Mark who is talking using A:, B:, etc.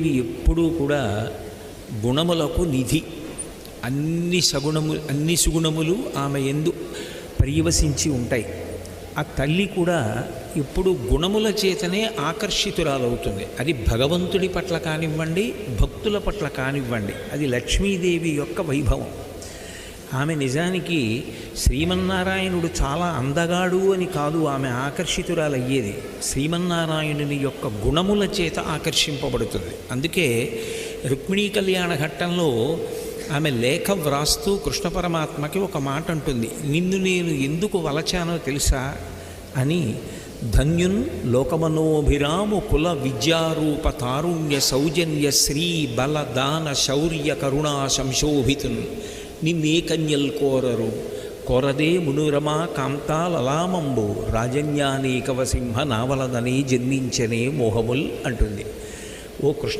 A: ఇవి ఎప్పుడూ కూడా గుణములకు నిధి. అన్ని సుగుణములు ఆమె యందు పర్యవసించి ఉంటాయి. ఆ తల్లి కూడా ఎప్పుడు గుణముల చేతనే ఆకర్షితురాలవుతుంది. అది భగవంతుడి పట్ల కానివ్వండి, భక్తుల పట్ల కానివ్వండి, అది లక్ష్మీదేవి యొక్క వైభవం. ఆమె నిజానికి శ్రీమన్నారాయణుడు చాలా అందగాడు అని కాదు ఆమె ఆకర్షితురాలయ్యేది, శ్రీమన్నారాయణుని యొక్క గుణముల చేత ఆకర్షింపబడుతుంది. అందుకే రుక్మిణీ కళ్యాణ ఘట్టంలో ఆమె లేఖ వ్రాస్తూ కృష్ణ పరమాత్మకి ఒక మాట అంటుంది, నిన్ను నేను ఎందుకు వలచానో తెలుసా అని. ధన్యున్ లోకమనోభిరాము కుల విద్యారూప తారుణ్య సౌజన్య శ్రీ బల దాన శౌర్య కరుణా సంశోభితున్ నిన్నే కన్యల్ కోరరు కోరదే మునురమా కాంతాలలామంబు రాజన్యానేకవ సింహ నావలదనే జన్మించనే మోహముల్ అంటుంది. ఓ కృష్ణ